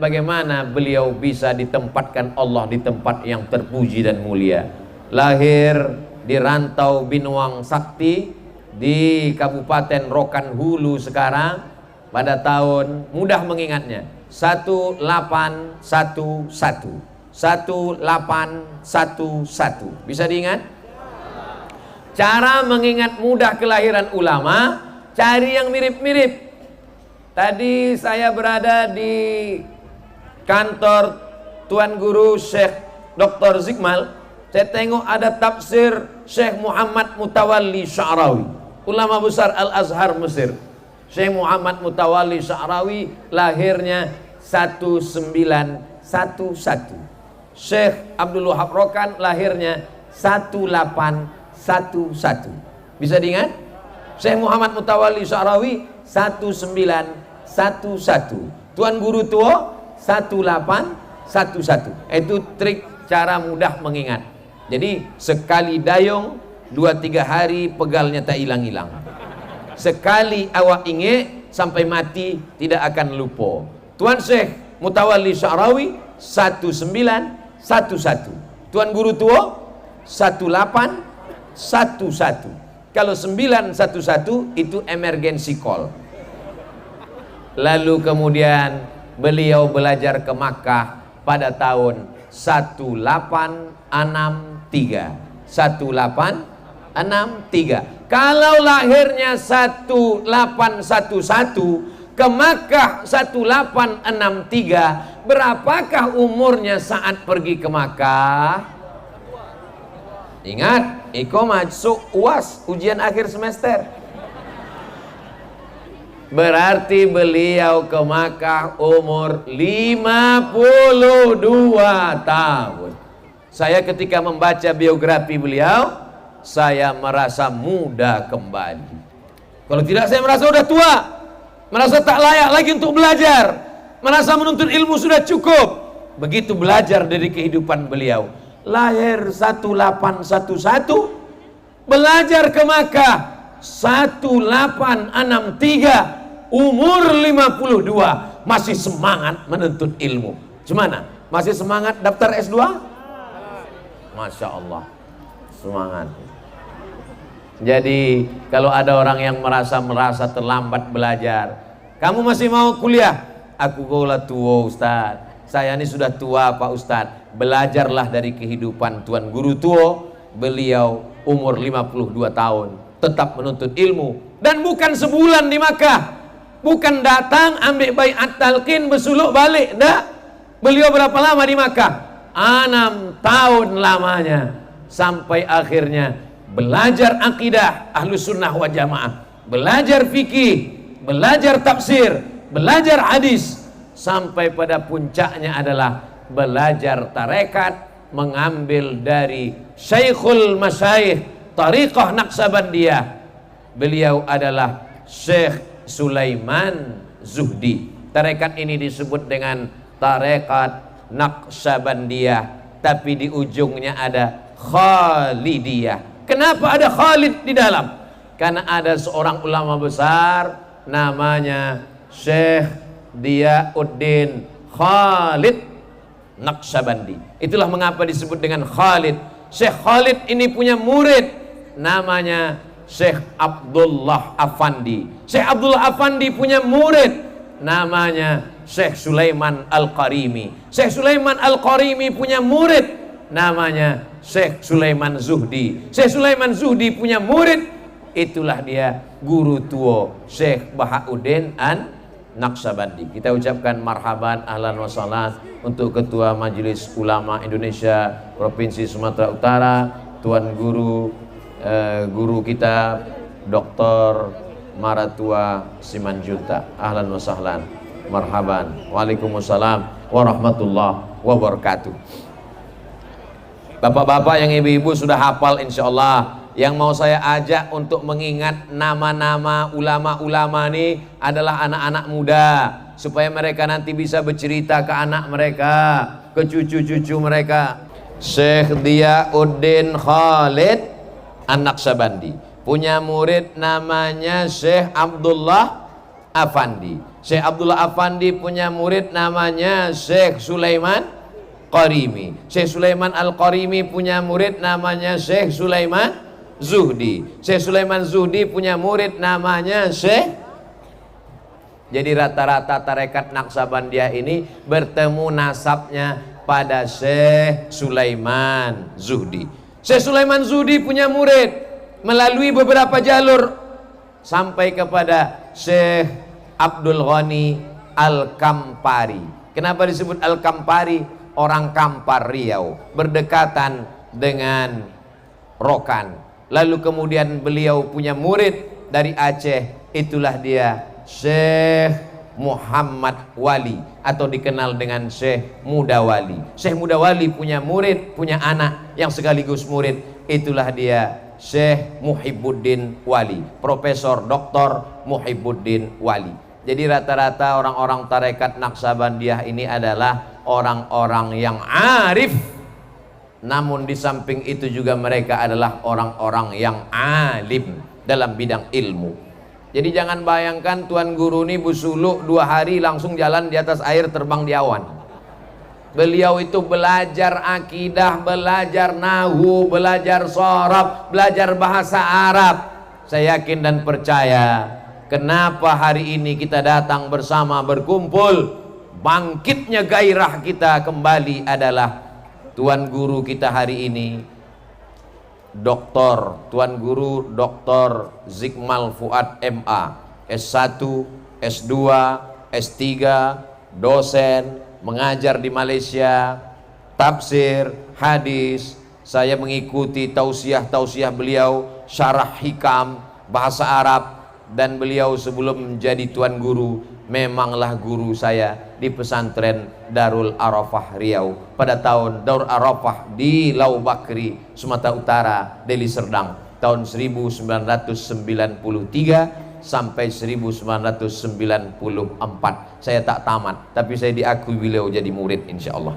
bagaimana beliau bisa ditempatkan Allah di tempat yang terpuji dan mulia. Lahir di Rantau Binuang Sakti di Kabupaten Rokan Hulu sekarang pada tahun, mudah mengingatnya, 1811. 1811. Bisa diingat? Cara mengingat mudah kelahiran ulama, cari yang mirip-mirip. Tadi saya berada di kantor Tuan Guru Syekh Dr. Zikmal. Saya tengok ada tafsir Syekh Muhammad Mutawalli Sya'rawi, ulama besar Al-Azhar Mesir. Syekh Muhammad Mutawalli Sya'rawi lahirnya 1911. Syekh Abdul Wahab Rokan lahirnya 1811. Bisa diingat? Syekh Muhammad Mutawalli Sya'rawi 1911. Tuan Guru Tua 1811. Itu trik cara mudah mengingat. Jadi sekali dayung 2-3 hari pegalnya tak hilang-hilang. Sekali awak ingat sampai mati tidak akan lupa. Tuan Syekh Mutawalli Sya'rawi 1911. Tuan Guru Tua 1811. Kalau 911 itu emergency call. Lalu kemudian beliau belajar ke Makkah pada tahun 1863. 1863. Kalau lahirnya 1811, ke Makkah 1863, berapakah umurnya saat pergi ke Makkah? Ingat, Iko masuk UAS, ujian akhir semester. Berarti beliau ke Makkah umur 52 tahun. Saya ketika membaca biografi beliau, saya merasa muda kembali. Kalau tidak, saya merasa sudah tua, merasa tak layak lagi untuk belajar, merasa menuntut ilmu sudah cukup. Begitu belajar dari kehidupan beliau. Lahir 1811, belajar ke Makkah 1863, umur 52, masih semangat menuntut ilmu. Gimana? Masih semangat daftar S2? Masya Allah, semangat. Jadi kalau ada orang yang merasa terlambat belajar, kamu masih mau kuliah? Aku gola tua Ustaz, saya ini sudah tua Pak Ustaz. Belajarlah dari kehidupan Tuan Guru Tua. Beliau umur 52 tahun tetap menuntut ilmu, dan bukan sebulan di Makkah, bukan datang ambil baiat talqin bersuluk balik, enggak. Beliau berapa lama di Makkah? 6 tahun lamanya, sampai akhirnya belajar akidah Ahlus Sunnah wa Jamaah, belajar fikih, belajar tafsir, belajar hadis, sampai pada puncaknya adalah belajar tarekat, mengambil dari Syekhul Masyayikh Tariqah Naqsabandiyah. Beliau adalah Syekh Sulaiman Zuhdi. Tarekat ini disebut dengan tarekat Naqsabandiyah, tapi di ujungnya ada Khalidiyah. Kenapa ada Khalid di dalam? Karena ada seorang ulama besar namanya Syekh Diyauddin Khalid Naqsabandi. Itulah mengapa disebut dengan Khalid. Syekh Khalid ini punya murid namanya Syekh Abdullah Afandi. Syekh Abdullah Afandi punya murid namanya Syekh Sulaiman Al-Qarimi. Syekh Sulaiman Al-Qarimi punya murid namanya Syekh Sulaiman Zuhdi. Syekh Sulaiman Zuhdi punya murid, itulah dia Guru Tua Syekh Bahauddin An-Naqsabandi. Kita ucapkan marhaban, ahlan wa sahlan untuk Ketua Majelis Ulama Indonesia Provinsi Sumatera Utara, Tuan Guru guru kita Dr. Maratua Simanjunta. Ahlan wa sahlan, marhaban. Waalaikumsalam warahmatullahi wabarakatuh. Bapak-bapak yang ibu-ibu sudah hafal insya Allah. Yang mau saya ajak untuk mengingat nama-nama ulama-ulama ini adalah anak-anak muda, supaya mereka nanti bisa bercerita ke anak mereka, ke cucu-cucu mereka. Syekh Diyauddin Khalid An-Naqsabandi punya murid namanya Syekh Abdullah Afandi. Syekh Abdullah Afandi punya murid namanya Syekh Sulaiman Qarimi. Syekh Sulaiman Al-Qarimi punya murid namanya Syekh Sulaiman Zuhdi. Syekh Sulaiman Zuhdi punya murid namanya Syekh. Jadi rata-rata tarekat Naqsabandiyah ini bertemu nasabnya pada Syekh Sulaiman Zuhdi. Syekh Sulaiman Zuhdi punya murid melalui beberapa jalur sampai kepada Syekh Abdul Ghani Al-Kampari. Kenapa disebut Al-Kampari? Orang Kampar Riau, berdekatan dengan Rokan. Lalu kemudian beliau punya murid dari Aceh, itulah dia Syekh Muhammad Wali atau dikenal dengan Syekh Muda Wali. Syekh Muda Wali punya murid, punya anak yang sekaligus murid, itulah dia Syekh Muhibbuddin Wali, Profesor Dr. Muhibbuddin Wali. Jadi rata-rata orang-orang tarekat Naqsabandiyah ini adalah orang-orang yang arif, namun di samping itu juga mereka adalah orang-orang yang alim dalam bidang ilmu. Jadi jangan bayangkan Tuan Guru ini Busuluk 2 hari langsung jalan di atas air, terbang di awan. Beliau itu belajar akidah, belajar nahu, belajar sorab, belajar bahasa Arab. Saya yakin dan percaya, kenapa hari ini kita datang bersama berkumpul, bangkitnya gairah kita kembali adalah Tuan Guru kita hari ini, Tuan Guru Dr. Zikmal Fuad MA, S1, S2, S3, dosen, mengajar di Malaysia, tafsir, hadis. Saya mengikuti tausiah-tausiah beliau, syarah hikam, bahasa Arab. Dan beliau sebelum menjadi Tuan Guru memanglah guru saya di pesantren Darul Arafah Riau pada tahun Darul Arafah di Lau Bakri, Sumatera Utara, Deli Serdang, tahun 1993 sampai 1994. Saya tak tamat, tapi saya diakui beliau jadi murid insyaallah.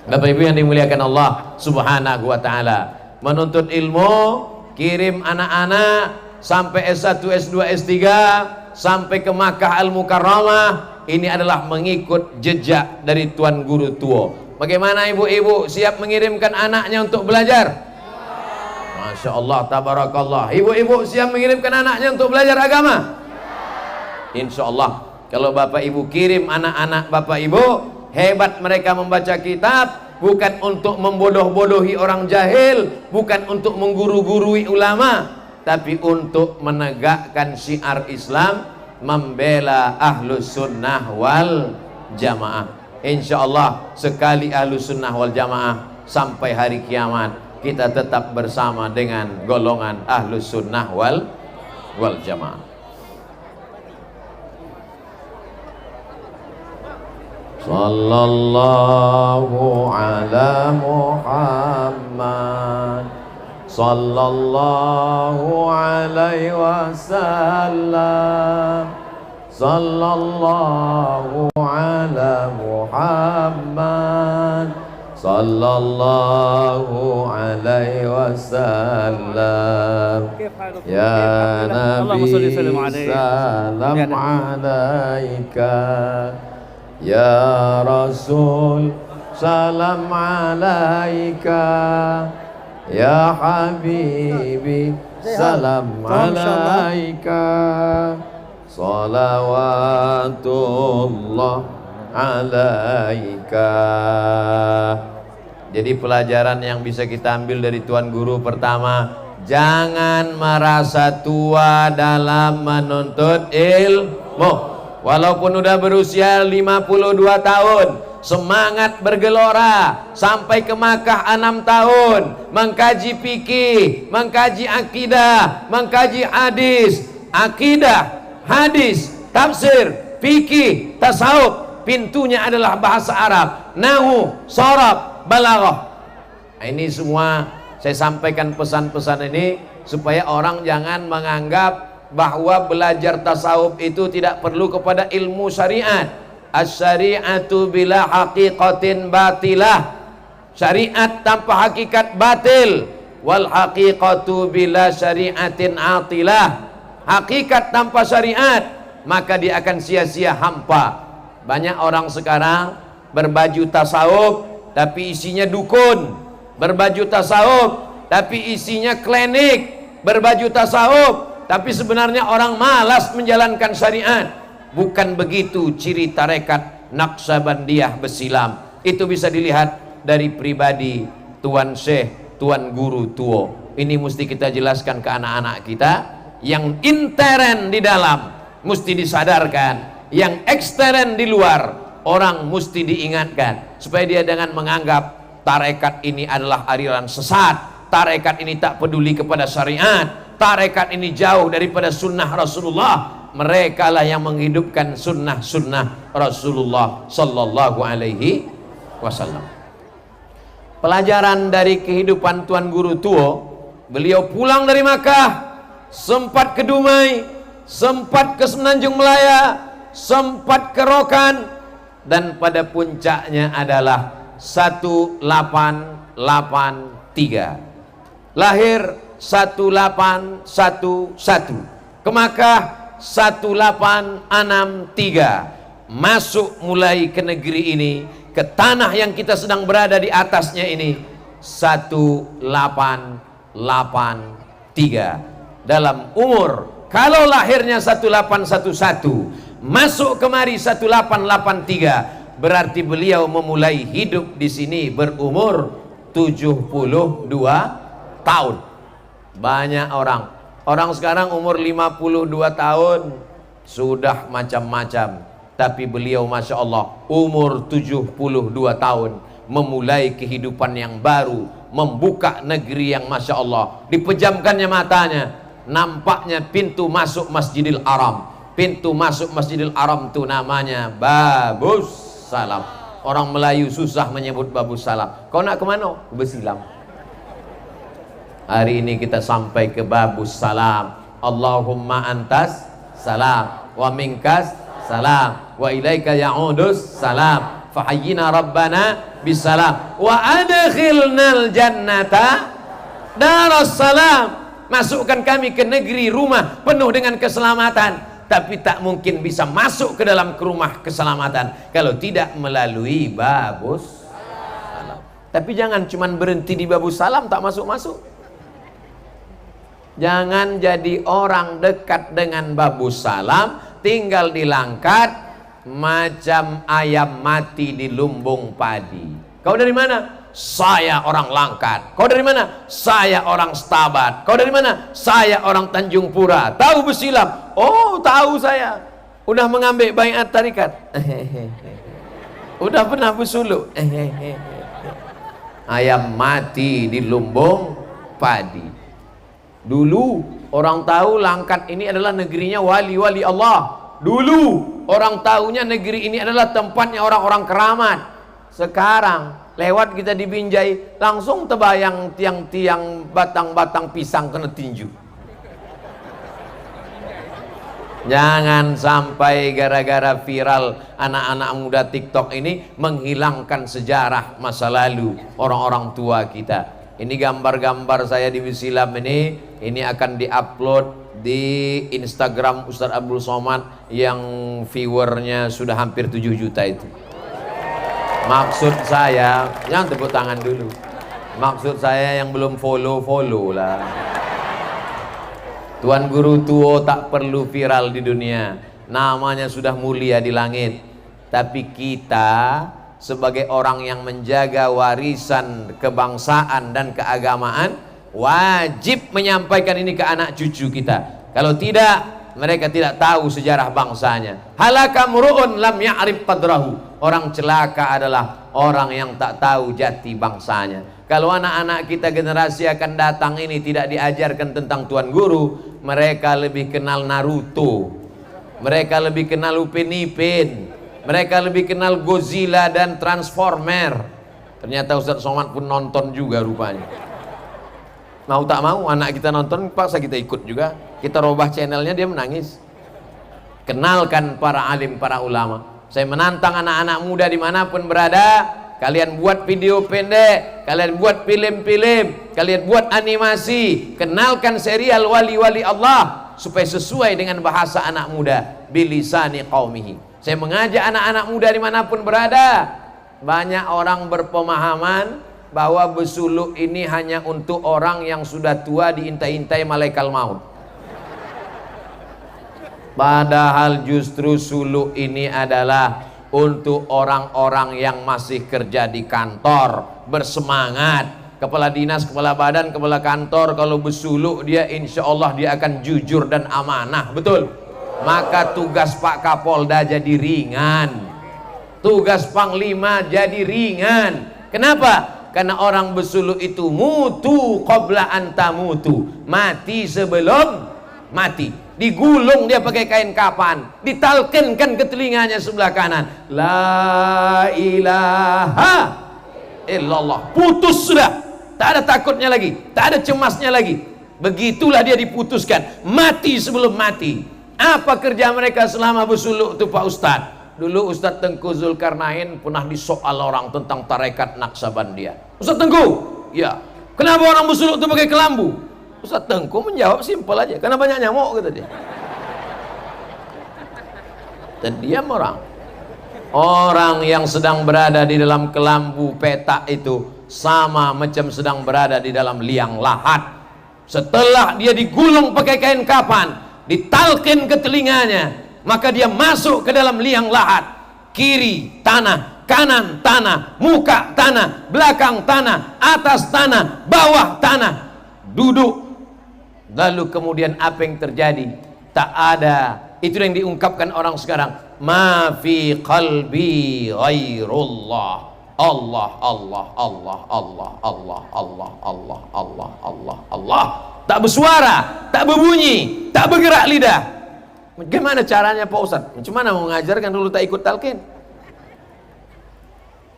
Bapak Ibu yang dimuliakan Allah Subhanahu wa taala, menuntut ilmu, kirim anak-anak sampai S1, S2, S3, sampai ke Makkah Al-Mukarramah. Ini adalah mengikut jejak dari Tuan Guru tua. Bagaimana ibu-ibu, siap mengirimkan anaknya untuk belajar? Masya Allah, tabarakallah. Ibu-ibu siap mengirimkan anaknya untuk belajar agama? Insya Allah. Kalau bapak ibu kirim anak-anak bapak ibu, hebat mereka membaca kitab, bukan untuk membodoh-bodohi orang jahil, bukan untuk mengguru-gurui ulama, tapi untuk menegakkan syiar Islam, membela ahlus sunnah wal jamaah. Insya Allah sekali ahlus sunnah wal jamaah sampai hari kiamat kita tetap bersama dengan golongan ahlus sunnah wal jamaah. Sallallahu ala Muhammad, sallallahu alaihi wasallam, sallallahu ala Muhammad, sallallahu alaihi wasallam. Ya Nabi salam alaika, ya Rasul salam alaika, ya Habibi salam alaika, salawatullah alaika. Jadi pelajaran yang bisa kita ambil dari Tuan Guru, pertama, jangan merasa tua dalam menuntut ilmu. Walaupun udah berusia 52 tahun, semangat bergelora sampai ke Makkah 6 tahun, mengkaji fikih, mengkaji akidah, mengkaji hadis, akidah, hadis, tafsir, fikih, tasawuf. Pintunya adalah bahasa Arab, nahu, sorab, balaghah. Ini semua saya sampaikan pesan-pesan ini supaya orang jangan menganggap bahwa belajar tasawuf itu tidak perlu kepada ilmu syariat. As-syari'atu bila haqiqatin batilah, syariat tanpa hakikat batil. Wal haqiqatu bila syariatin atilah, hakikat tanpa syariat maka dia akan sia-sia, hampa. Banyak orang sekarang berbaju tasawuf tapi isinya dukun, berbaju tasawuf tapi isinya klinik, berbaju tasawuf tapi sebenarnya orang malas menjalankan syariat. Bukan begitu ciri tarekat Naqsabandiyah Besilam. Itu bisa dilihat dari pribadi Tuan Syekh, Tuan Guru Tuo. Ini mesti kita jelaskan ke anak-anak kita. Yang intern di dalam mesti disadarkan, yang ekstern di luar orang mesti diingatkan, supaya dia dengan menganggap tarekat ini adalah aliran sesat, tarekat ini tak peduli kepada syariat, tarekat ini jauh daripada sunnah Rasulullah. Mereka lah yang menghidupkan sunnah-sunnah Rasulullah Sallallahu Alaihi Wasallam. Pelajaran dari kehidupan Tuan Guru Tuo, beliau pulang dari Makkah, sempat ke Dumai, sempat ke Semenanjung Melaya, sempat ke Rokan, dan pada puncaknya adalah 1883. Lahir 1811, ke Makkah 1863, masuk mulai ke negeri ini, ke tanah yang kita sedang berada di atasnya ini 1883. Dalam umur, kalau lahirnya 1811, masuk kemari 1883, berarti beliau memulai hidup di sini berumur 72 tahun. Banyak orang sekarang umur 52 tahun sudah macam-macam, tapi beliau Masya Allah umur 72 tahun memulai kehidupan yang baru, membuka negeri yang Masya Allah, dipejamkannya matanya, nampaknya pintu masuk Masjidil Haram. Pintu masuk Masjidil Haram itu namanya Babus Salam. Orang Melayu susah menyebut Babus Salam. Kau nak kemana? Besilam. Hari ini kita sampai ke Babus Salam. Allahumma antas salam wa minkas salam wa ilaika ya'udus salam fahayyina rabbana bisalam wa adkhilnal jannata daras salam. Masukkan kami ke negeri rumah penuh dengan keselamatan. Tapi tak mungkin bisa masuk ke dalam rumah keselamatan kalau tidak melalui Babus Salam. Tapi jangan cuma berhenti di Babus Salam tak masuk-masuk. Jangan jadi orang dekat dengan Babus Salam, tinggal di Langkat macam ayam mati di lumbung padi. Kau dari mana? Saya orang Langkat. Kau dari mana? Saya orang Stabat. Kau dari mana? Saya orang Tanjung Pura. Tahu Besilam? Oh, tahu saya. Udah mengambil baiat tarikat. Udah pernah bersuluk. Ayam mati di lumbung padi. Dulu orang tahu Langkat ini adalah negerinya wali-wali Allah. Dulu orang tahunya negeri ini adalah tempatnya orang-orang keramat. Sekarang lewat kita di Binjai, langsung terbayang tiang-tiang batang-batang pisang kena tinju. Jangan sampai gara-gara viral anak-anak muda TikTok ini menghilangkan sejarah masa lalu orang-orang tua kita. Ini gambar-gambar saya di Besilam ini akan diupload di Instagram Ustadz Abdul Somad yang viewernya sudah hampir 7 juta itu. Maksud saya, jangan tepuk tangan dulu. Maksud saya yang belum follow lah. Tuan Guru Tuo tak perlu viral di dunia, namanya sudah mulia di langit. Tapi kita sebagai orang yang menjaga warisan kebangsaan dan keagamaan, wajib menyampaikan ini ke anak cucu kita. Kalau tidak, mereka tidak tahu sejarah bangsanya. Halaka mru'un lam ya'rif qadrahu. Orang celaka adalah orang yang tak tahu jati bangsanya. Kalau anak-anak kita generasi akan datang ini tidak diajarkan tentang Tuan Guru, mereka lebih kenal Naruto, mereka lebih kenal Upin Ipin, mereka lebih kenal Godzilla dan Transformer. Ternyata Ustadz Somad pun nonton juga rupanya. Mau tak mau anak kita nonton, paksa kita ikut juga. Kita robah channelnya, dia menangis. Kenalkan para alim, para ulama. Saya menantang anak-anak muda dimanapun berada, kalian buat video pendek, kalian buat film-film, kalian buat animasi, kenalkan serial wali-wali Allah supaya sesuai dengan bahasa anak muda, bilisani qaumihi. Saya mengajak anak-anak muda dimanapun berada. Banyak orang berpemahaman bahwa bersuluk ini hanya untuk orang yang sudah tua diintai-intai malaikat maut. Padahal justru suluk ini adalah untuk orang-orang yang masih kerja di kantor, bersemangat. Kepala dinas, kepala badan, kepala kantor kalau bersuluk dia, insya Allah dia akan jujur dan amanah, betul? Maka tugas Pak Kapolda jadi ringan, tugas Panglima jadi ringan. Kenapa? Karena orang bersuluk itu mutu qabla anta mutu, mati sebelum mati. Digulung dia pakai kain kapan, ditalkinkan ke telinganya sebelah kanan, la ilaha illallah, putus sudah. Tak ada takutnya lagi, tak ada cemasnya lagi. Begitulah dia diputuskan, mati sebelum mati. Apa kerja mereka selama bersuluk itu Pak Ustadz? Dulu Ustadz Tengku Zulkarnain pernah disoal orang tentang tarekat Naksabandia. Ustadz Tengku, ya, kenapa orang bersuluk itu pakai kelambu? Ustadz Tengku menjawab simpel aja, karena banyak nyamuk, kata dia. Dan diam orang. Orang yang sedang berada di dalam kelambu petak itu sama macam sedang berada di dalam liang lahat. Setelah dia digulung pakai kain kapan, ditalkin ke telinganya, maka dia masuk ke dalam liang lahat. Kiri tanah, kanan tanah, muka tanah, belakang tanah, atas tanah, bawah tanah. Duduk. Lalu kemudian apa yang terjadi? Tak ada. Itu yang diungkapkan orang sekarang. Ma fi qalbi ghairullah. Allah, Allah, Allah, Allah, Allah, Allah, Allah, Allah, Allah, Allah. Tak bersuara, tak berbunyi, tak bergerak lidah. Bagaimana caranya Pak Ustaz? Macam mana mau mengajarkan dulu tak ikut talqin?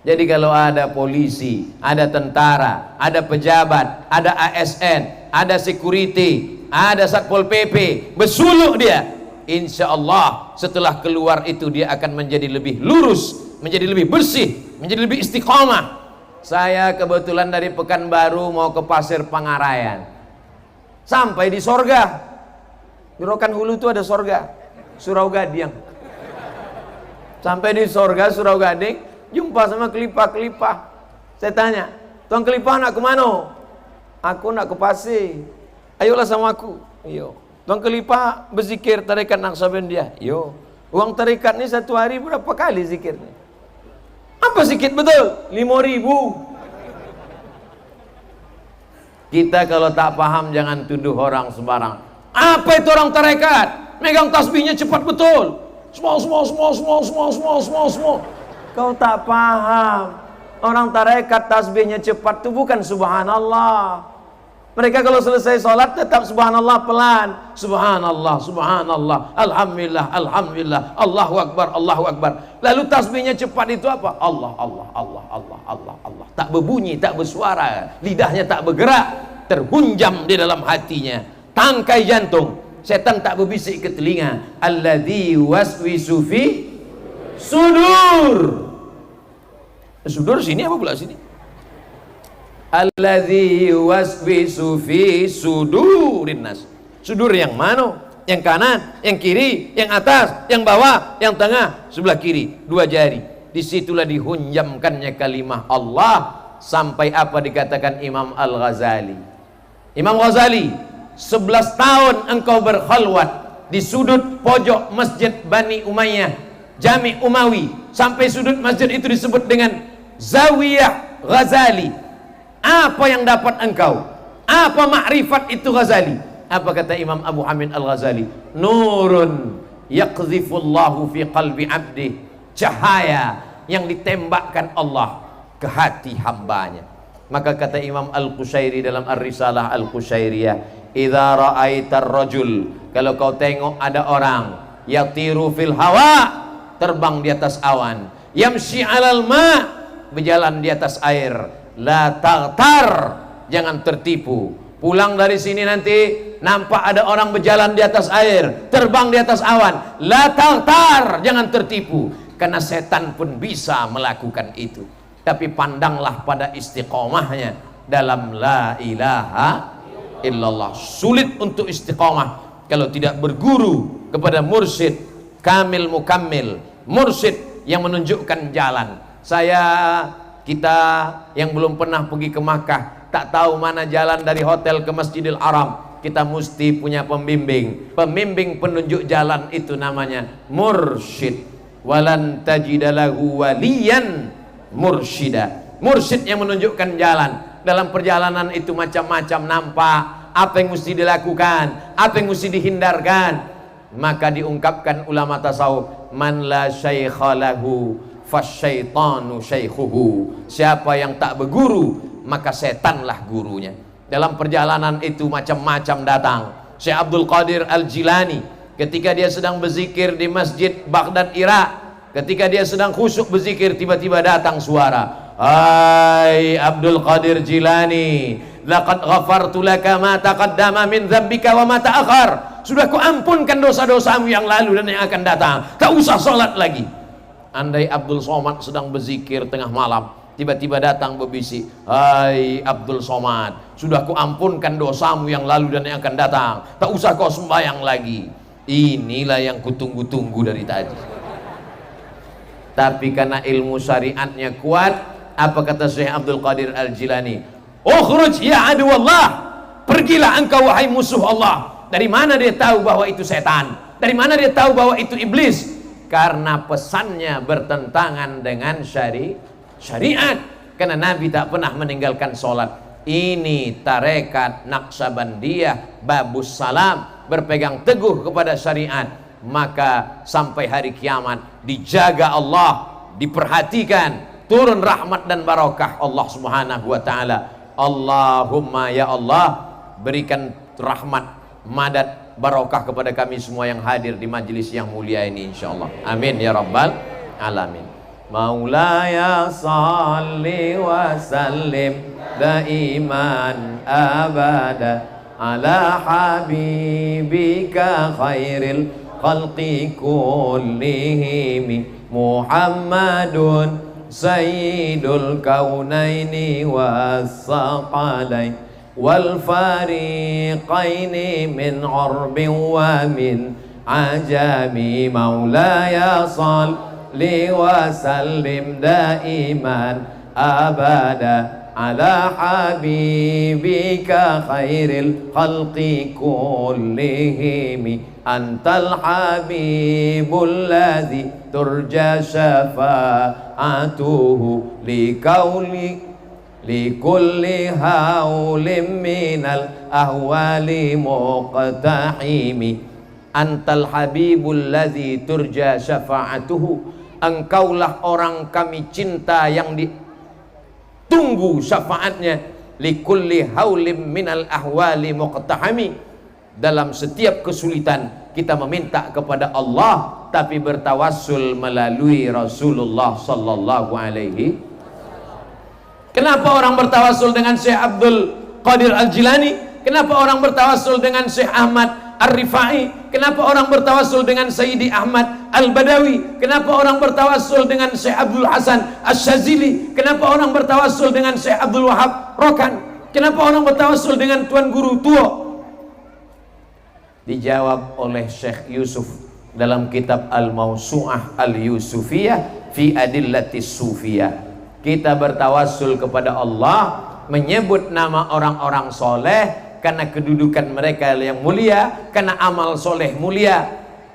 Jadi kalau ada polisi, ada tentara, ada pejabat, ada ASN, ada security, ada Satpol PP, bersuluk dia, insya Allah setelah keluar itu dia akan menjadi lebih lurus, menjadi lebih bersih, menjadi lebih istiqomah. Saya kebetulan dari Pekanbaru mau ke Pasir Pangarayan, sampai di sorga. Di Rokan Hulu itu ada sorga, Surau Gading. Sampai di sorga Surau Gading, jumpa sama kelipah-kelipah. Saya tanya, Tuan kelipah nak ke mana? Aku nak ke pasir. Ayolah sama aku. Yo. Tuan kelipah berzikir tarekat Naksabandia. Yo. Uang tarekat ni satu hari berapa kali zikirnya? Apa sikit betul? 5.000. Kita kalau tak paham jangan tuduh orang sembarang. Apa itu orang tarekat? Megang tasbihnya cepat betul. Semua. Kau tak paham. Orang tarekat tasbihnya cepat itu bukan subhanallah. Mereka kalau selesai sholat tetap subhanallah pelan. Subhanallah, subhanallah, alhamdulillah, alhamdulillah, Allahu akbar, Allahu akbar. Lalu tasbihnya cepat itu apa? Allah, Allah, Allah, Allah, Allah, Allah. Tak berbunyi, tak bersuara, lidahnya tak bergerak, terhunjam di dalam hatinya. Tangkai jantung, setan tak berbisik ke telinga. Alladzi waswisu fi sudur. Sudur sini apa pula sini? Alladzi waswisu fi sudurin nas. Sudur yang mana? Yang kanan, yang kiri, yang atas, yang bawah, yang tengah, sebelah kiri, 2 jari. Disitulah dihunjamkannya kalimah Allah. Sampai apa dikatakan Imam Al-Ghazali. Imam Ghazali, 11 tahun engkau berkhalwat di sudut pojok masjid Bani Umayyah, Jami' Umawi, sampai sudut masjid itu disebut dengan Zawiyah Ghazali. Apa yang dapat engkau? Apa makrifat itu Ghazali? Apa kata Imam Abu Hamid Al-Ghazali? Nurun yaqdhifullahu fi qalbi abdi. Cahaya yang ditembakkan Allah ke hati hambanya. Maka kata Imam Al-Qushairi dalam Ar-Risalah Al-Qushairiyah, idza ra'aitar rajul, kalau kau tengok ada orang yatiru fil hawa, terbang di atas awan, yamshi 'alal ma, berjalan di atas air, la taghtar, jangan tertipu. Pulang dari sini nanti nampak ada orang berjalan di atas air, terbang di atas awan, la taghtar, jangan tertipu, karena setan pun bisa melakukan itu. Tapi pandanglah pada istiqomahnya dalam la ilaha illallah. Sulit untuk istiqomah kalau tidak berguru kepada mursyid kamil mukammil, mursyid yang menunjukkan jalan. Kita yang belum pernah pergi ke Makkah, tak tahu mana jalan dari hotel ke Masjidil Haram, kita mesti punya pembimbing. Pembimbing penunjuk jalan itu namanya mursyid. Walan tajidalahu waliyan mursyida. Mursyid yang menunjukkan jalan. Dalam perjalanan itu macam-macam nampak, apa yang mesti dilakukan, apa yang mesti dihindarkan. Maka diungkapkan ulama tasawuf, man la syaikha lahu fasyaitanu syaikhuhu. Siapa yang tak berguru, maka setanlah gurunya. Dalam perjalanan itu macam-macam datang. Syekh Abdul Qadir Al-Jilani ketika dia sedang berzikir di Masjid Baghdad Irak, ketika dia sedang khusyuk berzikir, tiba-tiba datang suara, hai Abdul Qadir Jilani, laqad ghafartu laka ma taqaddama min dzambika wa ma ta'akhkhar. Sudah kuampunkan dosa-dosamu yang lalu dan yang akan datang. Tak usah sholat lagi. Andai Abdul Somad sedang berzikir tengah malam, tiba-tiba datang berbisik, hai Abdul Somad, sudah kuampunkan dosamu yang lalu dan yang akan datang. Tak usah kau sembahyang lagi. Inilah yang kutunggu-tunggu dari tadi. Tapi karena ilmu syariatnya kuat, apa kata Syekh Abdul Qadir Al-Jilani? Ukhruj ya aduwallah, pergilah engkau wahai musuh Allah. Dari mana dia tahu bahwa itu setan? Dari mana dia tahu bahwa itu iblis? Karena pesannya bertentangan dengan syariat. Karena Nabi tak pernah meninggalkan sholat. Ini tarekat Naqsabandiyah Babus Salam, berpegang teguh kepada syariat. Maka sampai hari kiamat dijaga Allah, diperhatikan, turun rahmat dan barakah Allah Subhanahu wa taala. Allahumma ya Allah, berikan rahmat, madad, barakah kepada kami semua yang hadir di majlis yang mulia ini insyaallah. Amin ya rabbal alamin. Maulaya salli wa sallim daiman abada ala habibika khairil khalqi kullihim Muhammadun sayyidul kaunaini was-saqalain wal fariqaini min urbin wa min ajami. Maulaya salli wa sallim daiman abada ala habibika khairil khalqi kullihim antal habibul ladzi turja syafa'atuhu likulli haulim minal ahwali muqtahimi. Antal habibul ladzi turja syafa'atuhu, engkaulah orang kami cinta yang ditunggu syafaatnya. Likulli haulim minal ahwali muqtahimi, dalam setiap kesulitan kita meminta kepada Allah, tapi bertawassul melalui Rasulullah sallallahu alaihi. Kenapa orang bertawassul dengan Syekh Abdul Qadir Al-Jilani? Kenapa orang bertawassul dengan Syekh Ahmad Ar-Rifai? Kenapa orang bertawassul dengan Sayyidi Ahmad Al-Badawi? Kenapa orang bertawassul dengan Syekh Abdul Hasan Asy-Syazili? Kenapa orang bertawassul dengan Syekh Abdul Wahab Rokan? Kenapa orang bertawassul dengan Tuan Guru Tua? Dijawab oleh Syekh Yusuf dalam kitab Al-Mawsu'ah Al-Yusufiyah fi Adillatis Sufiyah. Kita bertawassul kepada Allah, menyebut nama orang-orang soleh karena kedudukan mereka yang mulia, karena amal soleh mulia.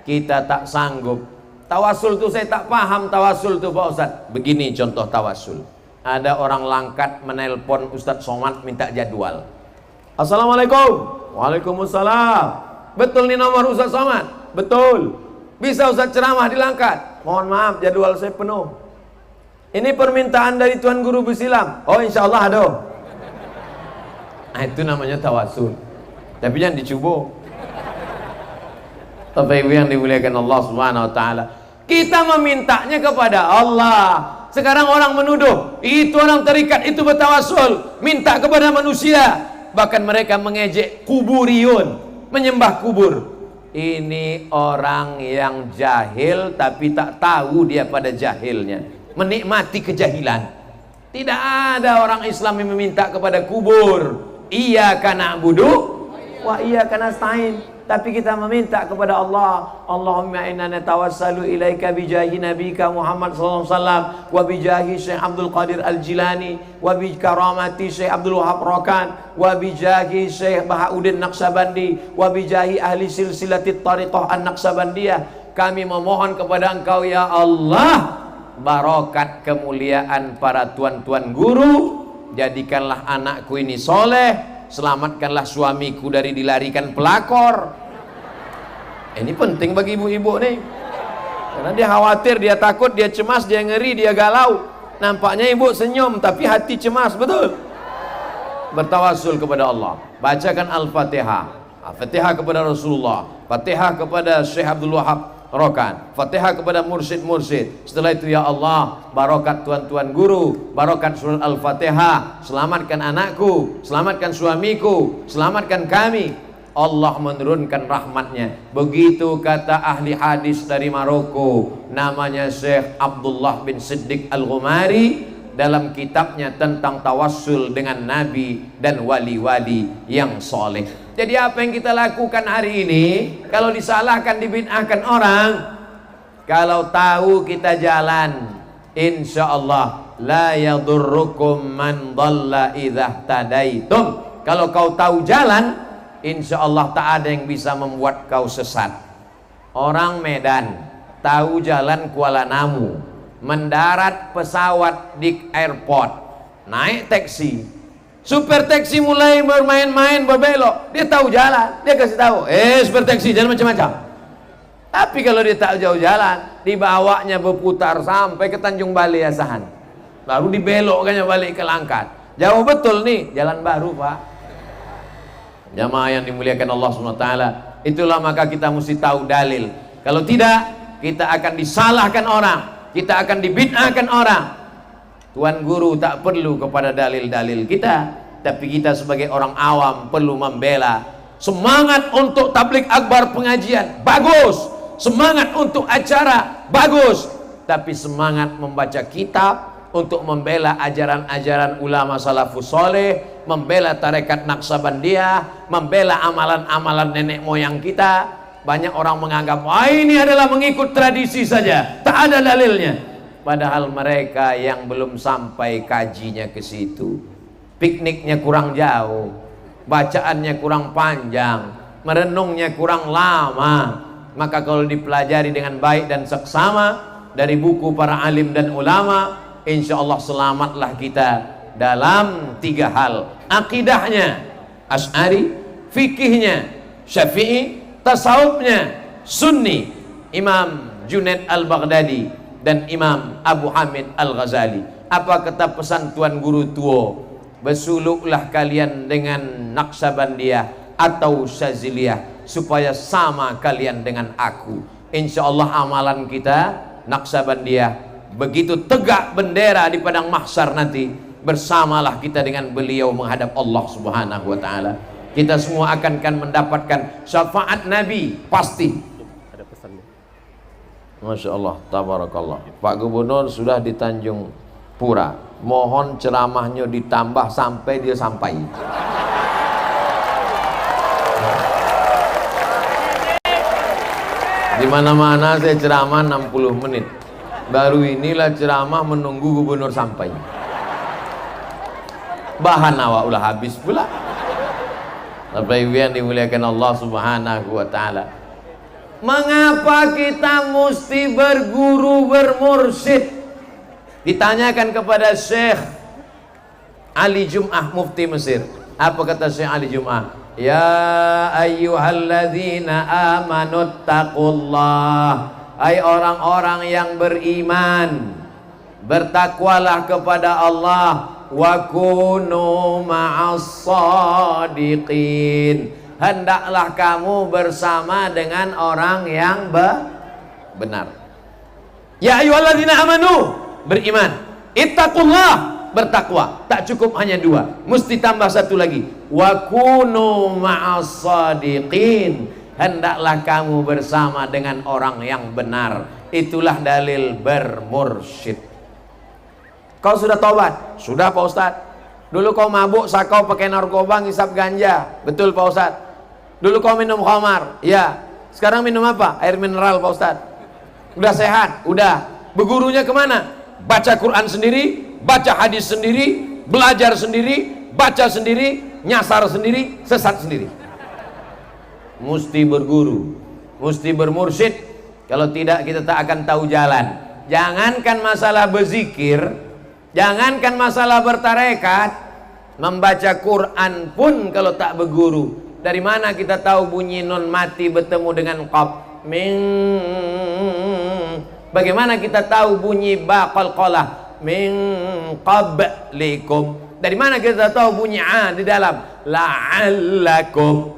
Kita tak sanggup. Tawassul itu saya tak paham tawassul itu Pak Ustaz. Begini contoh tawassul. Ada orang Langkat menelpon Ustadz Somad minta jadwal. Assalamualaikum. Waalaikumsalam. Betul nih nomor Ustadz Somad? Betul. Bisa Ustadz ceramah di Langkat? Mohon maaf jadwal saya penuh. Ini permintaan dari Tuan Guru Besilam. Oh insya Allah ada. Nah, itu namanya tawassul. Tapi jangan dicoba. Bapak Ibu yang dimuliakan Allah Subhanahu wa taala, kita memintanya kepada Allah. Sekarang orang menuduh itu orang tarikat itu bertawassul, minta kepada manusia. Bahkan mereka mengejek kuburiyun, menyembah kubur. Ini orang yang jahil tapi tak tahu dia pada jahilnya, menikmati kejahilan. Tidak ada orang Islam yang meminta kepada kubur. Iyyaka na'budu wa iyyaka nasta'in. tapi kita meminta kepada Allah. Allahumma inna natawassalu ilaika bijahi nabika Muhammad sallallahu alaihi wasallam wa bijahi Syekh Abdul Qadir Al-Jilani wa bi karamati Syekh Abdul Wahab Rokan wa bijahi Syekh Bahauddin Naqsabandi wa bijahi ahli silsilatit tariqah An-Naqsabandiyah. Kami memohon kepada Engkau ya Allah, barokat kemuliaan para tuan-tuan guru, jadikanlah anakku ini soleh, selamatkanlah suamiku dari dilarikan pelakor. Ini penting bagi ibu-ibu nih, karena dia khawatir, dia takut, dia cemas, dia ngeri, dia galau. Nampaknya ibu senyum tapi hati cemas, betul? Bertawassul kepada Allah, bacakan Al-Fatihah, Al-Fatihah kepada Rasulullah, Fatihah kepada Syekh Abdul Wahab Rokan, Fatihah kepada mursyid-mursyid. Setelah itu ya Allah, barokat tuan-tuan guru, barokat surat Al-Fatihah, selamatkan anakku, selamatkan suamiku, selamatkan kami. Allah menurunkan rahmatnya. Begitu kata ahli hadis dari Maroko, namanya Syekh Abdullah bin Siddiq Al-Ghumari, dalam kitabnya tentang tawassul dengan nabi dan wali-wali yang soleh. Jadi apa yang kita lakukan hari ini, kalau disalahkan, dibid'ahkan orang, kalau tahu kita jalan, insya Allah la yadurrukum man dhalla idza tadaitum. Kalau kau tahu jalan, insya Allah tak ada yang bisa membuat kau sesat. Orang Medan tahu jalan Kuala Namu, mendarat pesawat di airport, naik taksi. Super taksi mulai bermain-main, berbelok. Dia tahu jalan, dia kasih tahu, super taksi jangan macam-macam. Tapi kalau dia tak jauh jalan, dibawanya berputar sampai ke Tanjung Balai Asahan, baru dibelokkannya balik ke Langkat. Jauh betul nih, jalan baru pak. Jamaah yang dimuliakan Allah SWT, itulah maka kita mesti tahu dalil. Kalau tidak, kita akan disalahkan orang, kita akan dibid'ahkan orang. Tuan guru tak perlu kepada dalil-dalil kita, tapi kita sebagai orang awam perlu membela. Semangat untuk tabligh akbar pengajian bagus, semangat untuk acara bagus, tapi semangat membaca kitab untuk membela ajaran-ajaran ulama salafus soleh, membela tarekat Naqsabandiyah, membela amalan-amalan nenek moyang kita. Banyak orang menganggap, wah ini adalah mengikut tradisi saja, tak ada dalilnya. Padahal mereka yang belum sampai kajinya ke situ, pikniknya kurang jauh, bacaannya kurang panjang, merenungnya kurang lama. Maka kalau dipelajari dengan baik dan seksama dari buku para alim dan ulama, insya Allah selamatlah kita dalam 3 hal: akidahnya Asy'ari, fikihnya Syafi'i, tasawufnya Sunni, Imam Junaid Al-Baghdadi dan Imam Abu Hamid Al-Ghazali. Apa kata pesan Tuan Guru Tua? Bersuluklah kalian dengan Naqsabandiyah atau Syaziliyah supaya sama kalian dengan aku. Insya Allah amalan kita Naqsabandiyah, begitu tegak bendera di padang mahsyar nanti, bersamalah kita dengan beliau menghadap Allah Subhanahu wa taala. Kita semua akan mendapatkan syafaat Nabi pasti. Masya Allah, tabarakallah. Pak Gubernur sudah di Tanjung Pura, mohon ceramahnya ditambah sampai dia sampai. Di mana-mana saya ceramah 60 menit. Baru inilah ceramah menunggu gubernur sampai. Bahan awak ulah habis pula. Bapak Ibu yang dimuliakan Allah Subhanahu wa taala. Mengapa kita mesti berguru, bermursyid? Ditanyakan kepada Syekh Ali Jum'ah, mufti Mesir. Apa kata Syekh Ali Jum'ah? Ya ayyuhalladzina amanu taqullah. Hai orang-orang yang beriman, bertakwalah kepada Allah. Wa kunu ma'as shadiqin. Hendaklah kamu bersama dengan orang yang benar. Ya ayyuhalladzina amanu, beriman. Ittaqullah, bertakwa. Tak cukup hanya 2, mesti tambah 1 lagi. Wa kunu ma'as shadiqin. Hendaklah kamu bersama dengan orang yang benar. Itulah dalil bermursyid. Kau sudah tobat? Sudah Pak Ustadz. Dulu kau mabuk, sakau, pakai narkoba, ngisap ganja. Betul Pak Ustadz. Dulu kau minum khamar, ya. Sekarang minum apa? Air mineral Pak Ustadz. Udah sehat, udah. Bergurunya kemana? Baca Quran sendiri, baca hadis sendiri, belajar sendiri, baca sendiri, nyasar sendiri, sesat sendiri. Mesti berguru, mesti bermursyid. Kalau tidak kita tak akan tahu jalan. Jangankan masalah berzikir, jangankan masalah bertarekat, membaca Quran pun kalau tak berguru. Dari mana kita tahu bunyi nun mati bertemu dengan qaf? Min. Bagaimana kita tahu bunyi ba qalqalah? Min qablikum. Dari mana kita tahu bunyi a di dalam? La'allakum.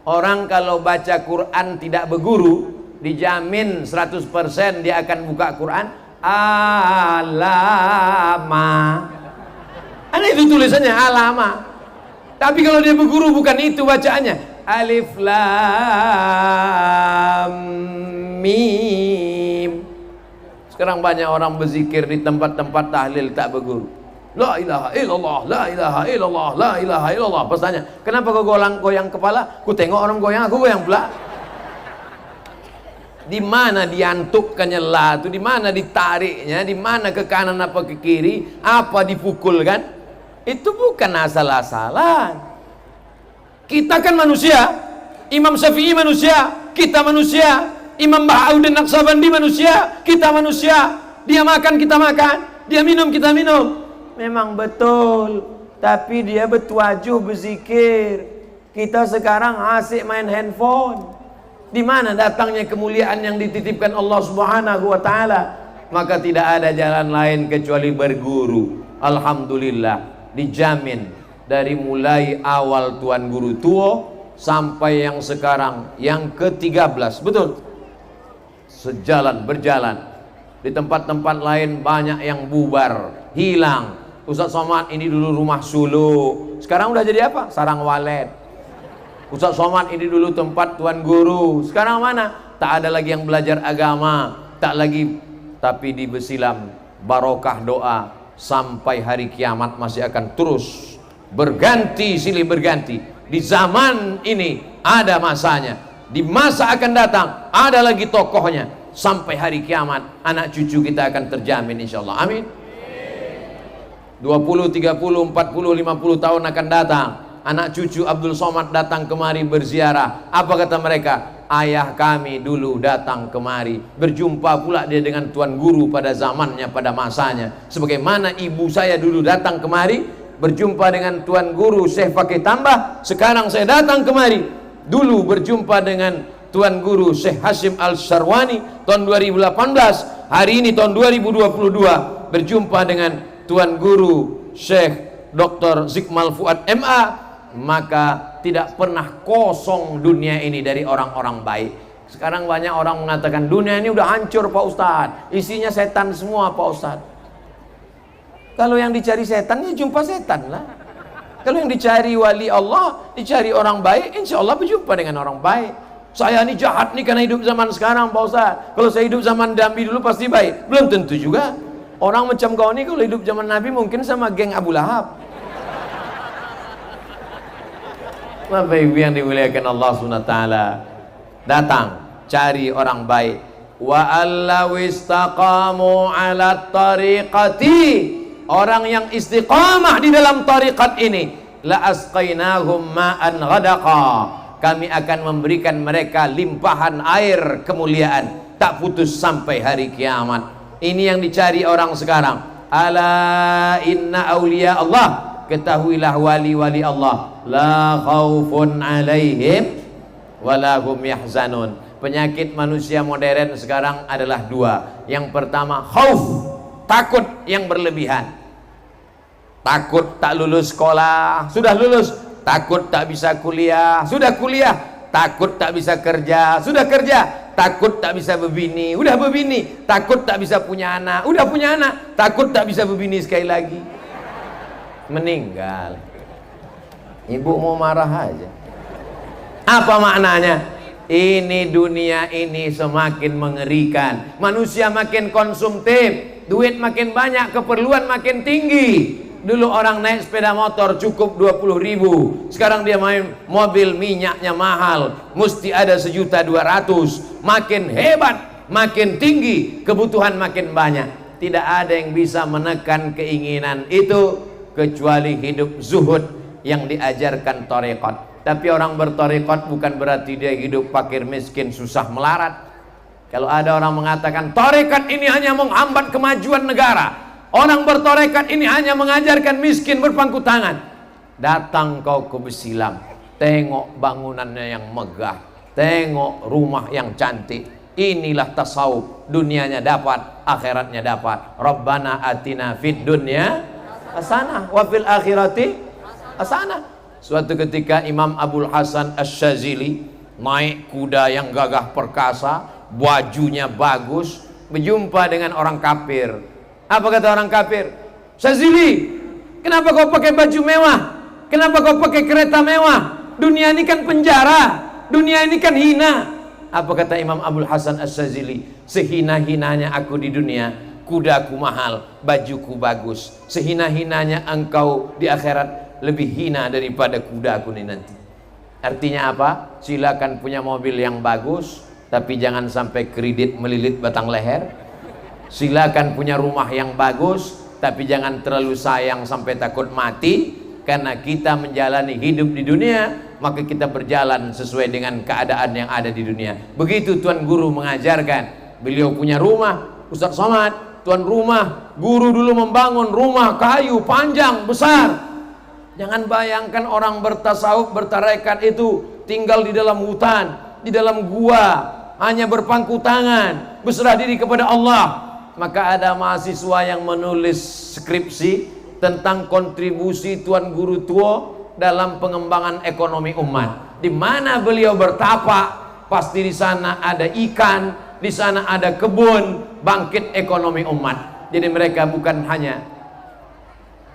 Orang kalau baca Quran tidak berguru, dijamin 100% dia akan buka Quran alama. Ada itu tulisannya alama. Tapi kalau dia berguru bukan itu bacaannya. Alif lam mim. Sekarang banyak orang berzikir di tempat-tempat tahlil tak berguru. La ilaha illallah, la ilaha illallah, la ilaha illallah. Pas tanya, kenapa kau goyang kepala? Ku tengok orang goyang, aku goyang pula. Di mana diantukkannya la itu, di mana ditariknya, di mana ke kanan apa ke kiri, apa dipukulkan? Itu bukan asal-asalan. Kita kan manusia. Imam Syafi'i manusia, kita manusia. Imam Bahauddin Naqsabandi manusia, kita manusia. Dia makan, kita makan. Dia minum, kita minum. Memang betul. Tapi dia bertuajuh berzikir. Kita sekarang asik main handphone. Di mana datangnya kemuliaan yang dititipkan Allah Subhanahu wa taala? Maka tidak ada jalan lain kecuali berguru. Alhamdulillah, dijamin dari mulai awal Tuan Guru Tuo sampai yang sekarang yang ke-13. Betul? Sejalan berjalan. Di tempat-tempat lain banyak yang bubar, hilang. Ustaz Somad ini dulu rumah suluk, sekarang udah jadi apa? Sarang walet. Ustaz Somad ini dulu tempat Tuan Guru, sekarang mana? Tak ada lagi yang belajar agama, tak lagi. Tapi di Besilam barokah doa sampai hari kiamat masih akan terus berganti silih berganti. Di zaman ini ada masanya, di masa akan datang ada lagi tokohnya. Sampai hari kiamat anak cucu kita akan terjamin insyaallah. Amin. 20, 30, 40, 50 tahun akan datang, anak cucu Abdul Somad datang kemari berziarah. Apa kata mereka? Ayah kami dulu datang kemari. Berjumpa pula dia dengan Tuan Guru pada zamannya, pada masanya. Sebagaimana ibu saya dulu datang kemari, berjumpa dengan Tuan Guru Syekh Fakih Tambah. Sekarang saya datang kemari, dulu berjumpa dengan Tuan Guru Syekh Hashim Al-Syarwani tahun 2018. Hari ini tahun 2022 berjumpa dengan Tuan Guru Syekh Dr. Zikmal Fuad MA. Maka tidak pernah kosong dunia ini dari orang-orang baik. Sekarang banyak orang mengatakan dunia ini udah hancur Pak Ustadz, isinya setan semua Pak Ustadz. Kalau yang dicari setan ya jumpa setan lah. Kalau yang dicari wali Allah, dicari orang baik, insya Allah berjumpa dengan orang baik. Saya ini jahat nih karena hidup zaman sekarang Pak Ustadz. Kalau saya hidup zaman Nabi dulu pasti baik. Belum tentu juga. Orang macam kau ini kalau hidup zaman Nabi mungkin sama geng Abu Lahab. Bapak Ibu yang dimuliakan Allah SWT, datang cari orang baik. Wa allaw istaqamu ala tariqati, orang yang istiqamah di dalam tariqat ini, la asqainahum ma'an ghadaqa, kami akan memberikan mereka limpahan air kemuliaan tak putus sampai hari kiamat. Ini yang dicari orang sekarang. Ala inna awliya Allah, ketahuilah wali-wali Allah, la khaufun alaihim wala hum yahzanun. Penyakit manusia modern sekarang adalah dua. Yang pertama khauf, takut yang berlebihan. Takut tak lulus sekolah, sudah lulus takut tak bisa kuliah, sudah kuliah takut tak bisa kerja, sudah kerja takut tak bisa berbini, udah berbini takut tak bisa punya anak, udah punya anak takut tak bisa berbini sekali lagi, meninggal. Ibu mau marah aja. Apa maknanya? Ini dunia ini semakin mengerikan, manusia makin konsumtif, duit makin banyak, keperluan makin tinggi. Dulu orang naik sepeda motor cukup 20.000, sekarang dia main mobil, minyaknya mahal, mesti ada 1.200.000. Makin hebat, makin tinggi, kebutuhan makin banyak. Tidak ada yang bisa menekan keinginan itu kecuali hidup zuhud yang diajarkan tarekat. Tapi orang bertarekat bukan berarti dia hidup fakir miskin susah melarat. Kalau ada orang mengatakan tarekat ini hanya menghambat kemajuan negara, orang bertarekat ini hanya mengajarkan miskin berpangku tangan, datang kau ke Besilam, tengok bangunannya yang megah, tengok rumah yang cantik. Inilah tasawuf, dunianya dapat, akhiratnya dapat. Rabbana atina fid dunya hasanah wa fil akhirati hasanah. Suatu ketika Imam Abul Hasan Asy-Syadzili naik kuda yang gagah perkasa, bajunya bagus, berjumpa dengan orang kafir. Apa kata orang kafir? Syadzili, kenapa kau pakai baju mewah? Kenapa kau pakai kereta mewah? Dunia ini kan penjara, dunia ini kan hina. Apa kata Imam Abul Hasan Asy-Syadzili? Sehina-hinanya aku di dunia, kudaku mahal, bajuku bagus. Sehina-hinanya engkau di akhirat, lebih hina daripada kudaku nih nanti. Artinya apa? Silakan punya mobil yang bagus, tapi jangan sampai kredit melilit batang leher. Silakan punya rumah yang bagus, tapi jangan terlalu sayang sampai takut mati. Karena kita menjalani hidup di dunia, maka kita berjalan sesuai dengan keadaan yang ada di dunia. Begitu Tuan Guru mengajarkan. Beliau punya rumah, Ustaz Somad, tuan rumah, guru dulu membangun rumah kayu panjang besar. Jangan bayangkan orang bertasawuf, bertarekat itu tinggal di dalam hutan, di dalam gua, hanya berpangku tangan, berserah diri kepada Allah. Maka ada mahasiswa yang menulis skripsi tentang kontribusi Tuan Guru Tua dalam pengembangan ekonomi umat. Di mana beliau bertapa, pasti di sana ada ikan, di sana ada kebun, bangkit ekonomi umat. Jadi mereka bukan hanya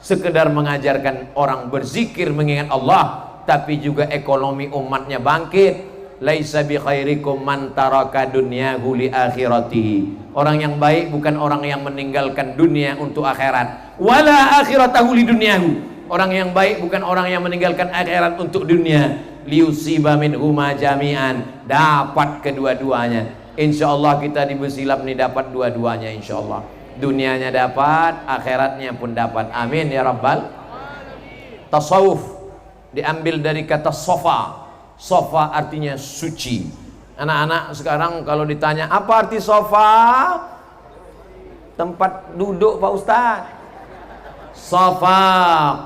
sekedar mengajarkan orang berzikir mengingat Allah, tapi juga ekonomi umatnya bangkit. Laisa bi khairikum man taraka dunyahu li akhiratihi. Orang yang baik bukan orang yang meninggalkan dunia untuk akhirat. Wala akhiratahu li dunyahu. Orang yang baik bukan orang yang meninggalkan akhirat untuk dunia. Liusiba minhuma jami'an. Dapat kedua-duanya. Insyaallah kita di Besilam ini dapat dua-duanya insyaallah. Dunianya dapat, akhiratnya pun dapat. Amin ya rabbal. Tasawuf diambil dari kata sofa. Sofa artinya suci. Anak-anak sekarang kalau ditanya apa arti sofa, tempat duduk Pak Ustaz. Sofa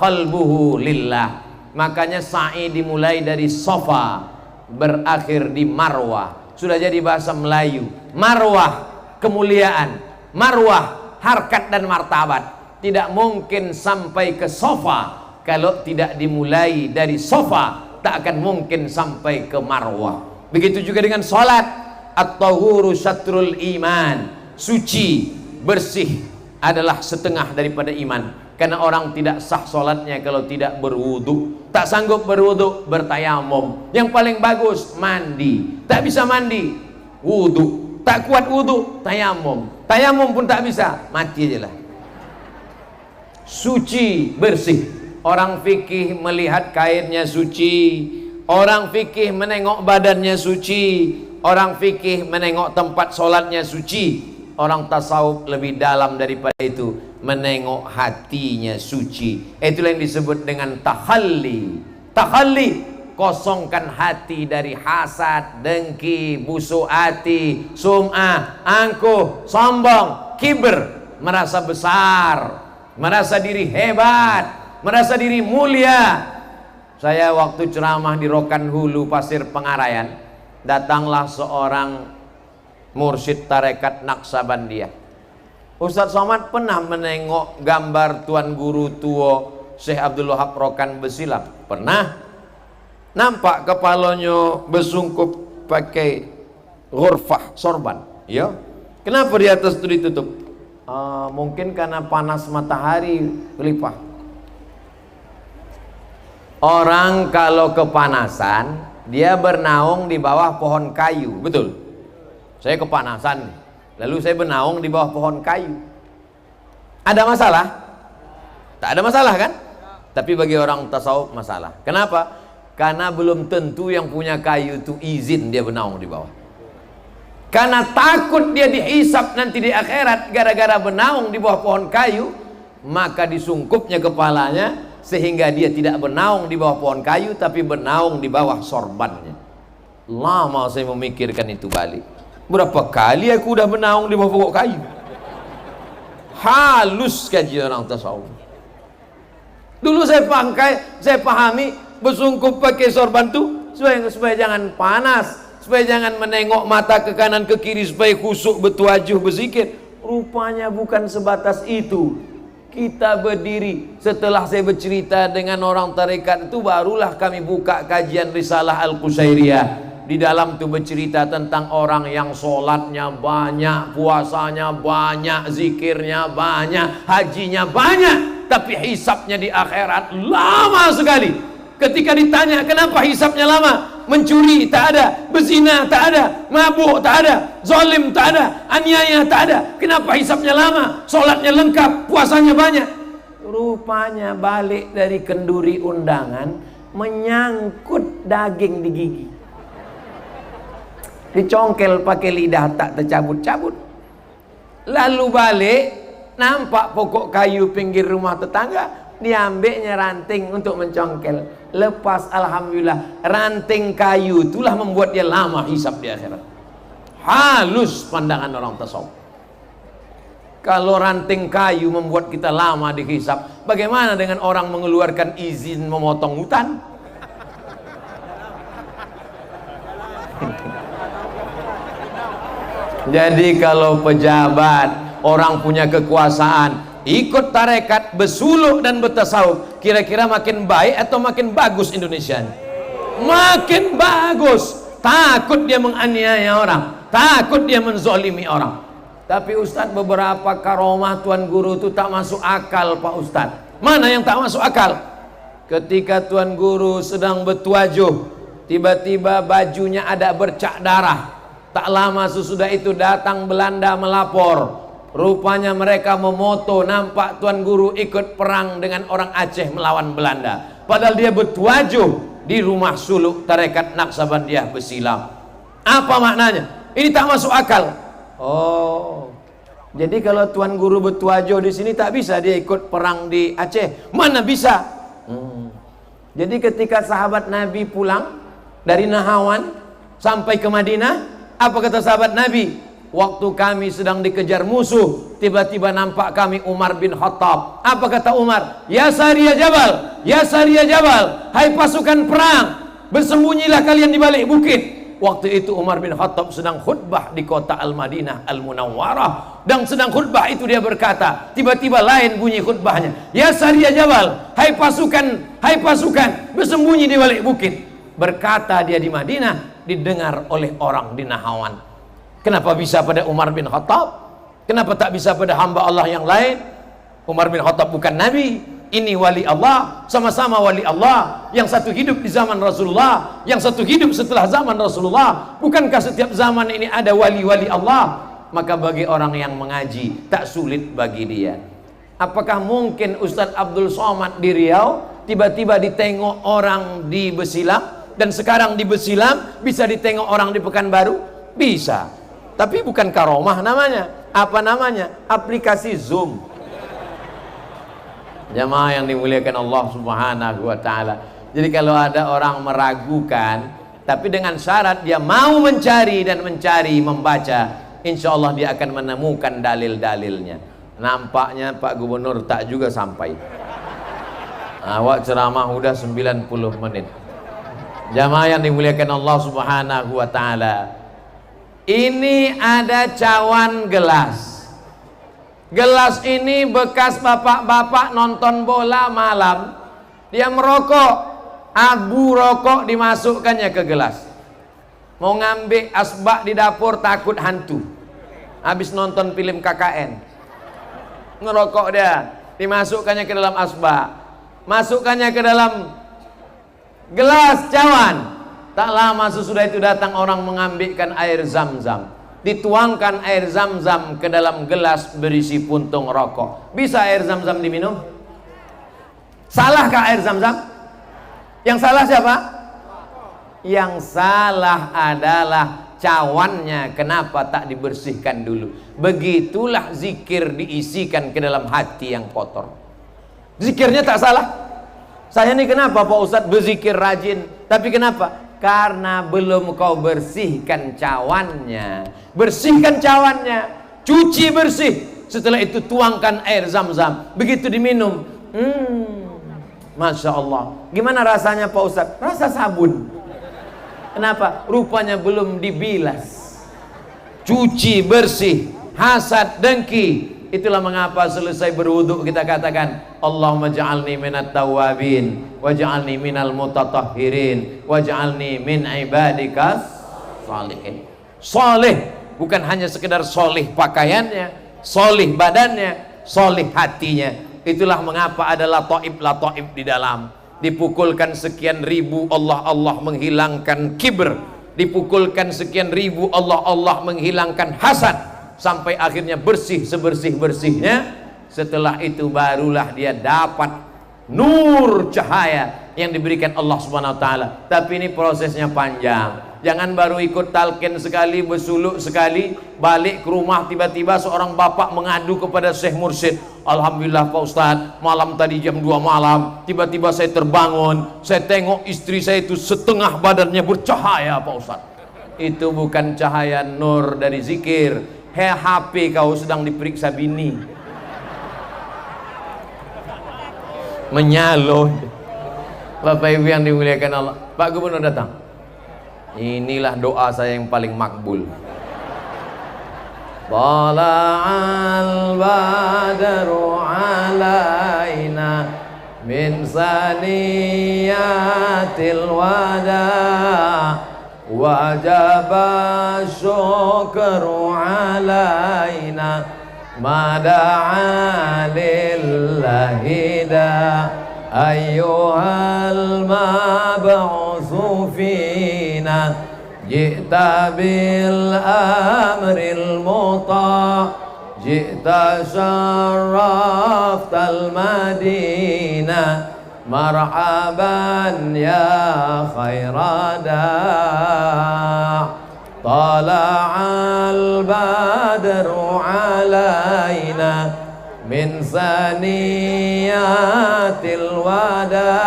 qalbuhu lillah. Makanya sa'i dimulai dari sofa, berakhir di marwah. Sudah jadi bahasa Melayu. Marwah kemuliaan, marwah harkat dan martabat. Tidak mungkin sampai ke sofa kalau tidak dimulai dari sofa. Tak akan mungkin sampai ke marwah. Begitu juga dengan salat. At-tahuru syatrul iman. Suci, bersih adalah setengah daripada iman. Karena orang tidak sah salatnya kalau tidak berwudu. Tak sanggup berwudu, bertayamum. Yang paling bagus mandi. Tak bisa mandi, wudu. Tak kuat wudu, tayamum. Tayamum pun tak bisa, mati aja lah. Suci, bersih. Orang fikih melihat kainnya suci, orang fikih menengok badannya suci, orang fikih menengok tempat sholatnya suci. Orang tasawuf lebih dalam daripada itu, menengok hatinya suci. Itulah yang disebut dengan takhalli. Takhalli, kosongkan hati dari hasad, dengki, busuk hati, sum'ah, angkuh, sombong, kibir, merasa besar, merasa diri hebat, merasa diri mulia. Saya waktu ceramah di Rokan Hulu Pasir Pengarayan, datanglah seorang mursyid tarekat Naksabandiyah. Ustaz Somad pernah menengok gambar Tuan Guru Tua Syekh Abdul Wahab Rokan Besilam? Pernah. Nampak kepalanya bersungkup pakai ghurfah sorban. Ya. Kenapa di atas itu ditutup? Mungkin karena panas matahari, Khalifah. Orang kalau kepanasan, dia bernaung di bawah pohon kayu. Betul? Saya kepanasan, lalu saya bernaung di bawah pohon kayu. Ada masalah? Tak ada masalah kan? Tapi bagi orang tasawuf masalah. Kenapa? Karena belum tentu yang punya kayu itu izin dia bernaung di bawah. Karena takut dia dihisap nanti di akhirat gara-gara bernaung di bawah pohon kayu, maka disungkupnya kepalanya sehingga dia tidak bernaung di bawah pohon kayu tapi bernaung di bawah sorbannya. Lama saya memikirkan itu balik. Berapa kali aku udah bernaung di bawah pokok kayu. Halus kaji orang tasawuf. Dulu saya pahami bersungkup pakai sorban itu supaya jangan panas, supaya jangan menengok mata ke kanan ke kiri, supaya khusyuk bertuajuh berzikir. Rupanya bukan sebatas itu. Kita berdiri setelah saya bercerita dengan orang tarekat itu, barulah kami buka kajian Risalah Al-Qusairiyah. Di dalam itu bercerita tentang orang yang sholatnya banyak, puasanya banyak, zikirnya banyak, hajinya banyak, tapi hisapnya di akhirat lama sekali. Ketika ditanya kenapa hisapnya lama, mencuri tak ada, berzina tak ada, mabuk tak ada, zalim tak ada, aniaya tak ada, kenapa hisapnya lama, sholatnya lengkap, puasanya banyak? Rupanya balik dari kenduri undangan menyangkut daging di gigi, dicongkel pakai lidah tak tercabut-cabut. Lalu balik nampak pokok kayu pinggir rumah tetangga, diambilnya ranting untuk mencongkel. Lepas alhamdulillah, ranting kayu itulah membuat dia lama hisap di akhirat. Halus pandangan orang tasawuf. Kalau ranting kayu membuat kita lama dihisap, bagaimana dengan orang mengeluarkan izin memotong hutan? Jadi kalau pejabat, orang punya kekuasaan, ikut tarekat, bersuluk dan bertasawuf, kira-kira makin baik atau makin bagus Indonesia? Makin bagus. Takut dia menganiaya orang, takut dia menzolimi orang. Tapi Ustadz, beberapa karomah Tuan Guru itu tak masuk akal Pak Ustadz. Mana yang tak masuk akal? Ketika Tuan Guru sedang bertuajuh, tiba-tiba bajunya ada bercak darah. Tak lama sesudah itu datang Belanda melapor. Rupanya mereka memoto nampak Tuan Guru ikut perang dengan orang Aceh melawan Belanda. Padahal dia bertuajuh di rumah suluk tarekat Naqsabandiyah Bersilam. Apa maknanya? Ini tak masuk akal. Oh, jadi kalau Tuan Guru bertuajuh di sini tak bisa dia ikut perang di Aceh? Mana bisa? Jadi ketika sahabat Nabi pulang dari Nahawan sampai ke Madinah, apa kata sahabat Nabi? Waktu kami sedang dikejar musuh, tiba-tiba nampak kami Umar bin Khattab. Apa kata Umar? Ya Sariyah Jabal, ya Sariyah Jabal, hai pasukan perang, bersembunyilah kalian di balik bukit. Waktu itu Umar bin Khattab sedang khutbah di kota Al-Madinah Al-Munawwarah, dan sedang khutbah itu dia berkata, tiba-tiba lain bunyi khutbahnya, ya Sariyah Jabal, hai pasukan, bersembunyi di balik bukit. Berkata dia di Madinah, didengar oleh orang di Nahawan. Kenapa bisa pada Umar bin Khattab? Kenapa tak bisa pada hamba Allah yang lain? Umar bin Khattab bukan Nabi, ini wali Allah, sama-sama wali Allah. Yang satu hidup di zaman Rasulullah, yang satu hidup setelah zaman Rasulullah. Bukankah setiap zaman ini ada wali-wali Allah? Maka bagi orang yang mengaji, tak sulit bagi dia. Apakah mungkin Ustadz Abdul Somad di Riau tiba-tiba ditengok orang di Bersilam, dan sekarang di Bersilam bisa ditengok orang di Pekanbaru? Bisa. Tapi bukan karomah namanya. Apa namanya? Aplikasi Zoom. Jamaah yang dimuliakan Allah Subhanahu wa ta'ala. Jadi kalau ada orang meragukan, tapi dengan syarat dia mau mencari dan mencari, membaca, insya Allah dia akan menemukan dalil-dalilnya. Nampaknya Pak Gubernur tak juga sampai. Awak ceramah udah 90 menit. Jamaah yang dimuliakan Allah Subhanahu wa ta'ala, ini ada cawan gelas. Gelas ini bekas bapak-bapak nonton bola malam, dia merokok, abu rokok dimasukkannya ke gelas. Mau ngambil asbak di dapur takut hantu. Habis nonton film KKN, ngerokok dia, dimasukkannya ke dalam asbak, masukkannya ke dalam gelas cawan. Tak lama sesudah itu datang orang mengambilkan air zam-zam, dituangkan air zam-zam ke dalam gelas berisi puntung rokok. Bisa air zam-zam diminum? Salahkah air Zam-Zam? Yang salah siapa? Yang salah adalah cawannya. Kenapa tak dibersihkan dulu? Begitulah zikir diisikan ke dalam hati yang kotor. Zikirnya tak salah. Saya ini kenapa Pak Ustadz berzikir rajin? Tapi kenapa? Karena belum kau bersihkan cawannya. Bersihkan cawannya, cuci bersih. Setelah itu tuangkan air Zam-Zam. Begitu diminum, Masya Allah. Gimana rasanya Pak Ustadz? Rasa sabun. Kenapa? Rupanya belum dibilas. Cuci bersih, hasad, dengki. Itulah mengapa selesai berwudu kita katakan, Allahumma ja'alni minat tawabin, waj'alni minal mutatahhirin, waj'alni min ibadikas salihin. Soleh bukan hanya sekedar soleh pakaiannya, soleh badannya, soleh hatinya. Itulah mengapa ada lataif-lataif di dalam. Dipukulkan sekian ribu, Allah menghilangkan kibr. Dipukulkan sekian ribu, Allah menghilangkan hasad. Sampai akhirnya bersih sebersih-bersihnya. Setelah itu barulah dia dapat nur cahaya yang diberikan Allah Subhanahu wa taala. Tapi ini prosesnya panjang. Jangan baru ikut talqin sekali, bersuluk sekali, balik ke rumah tiba-tiba seorang bapak mengadu kepada Syekh Mursyid. Alhamdulillah Pak Ustadz, malam tadi jam 2 malam tiba-tiba saya terbangun, saya tengok istri saya itu setengah badannya bercahaya Pak Ustadz. Itu bukan cahaya nur dari zikir. HP kau sedang diperiksa bini. Menyalon. Bapak Ibu yang dimuliakan Allah. Pak Gubernur datang. Inilah doa saya yang paling makbul. Tala'al badru alaina min saniyatil wada wajaba syukru alaina mada'a lillahi da ayyuhal mab'utsu fina ji'ta bil amril muta' ji'ta syarraftal madinah marhaban ya khairada tala'al badru alaina min saniyatil wada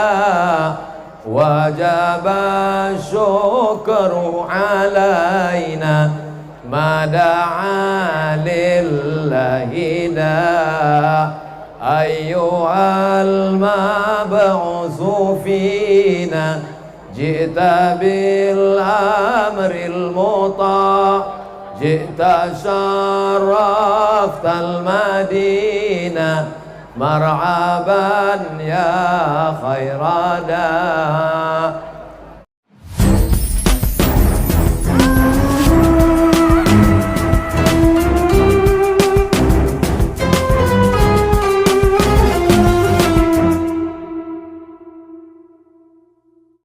wajaba syukru alaina mada'a lillahi da ayyuhal mab'utsu fina ji'ta bil amril muta' ji'ta syarraftal madinah marhaban ya khairada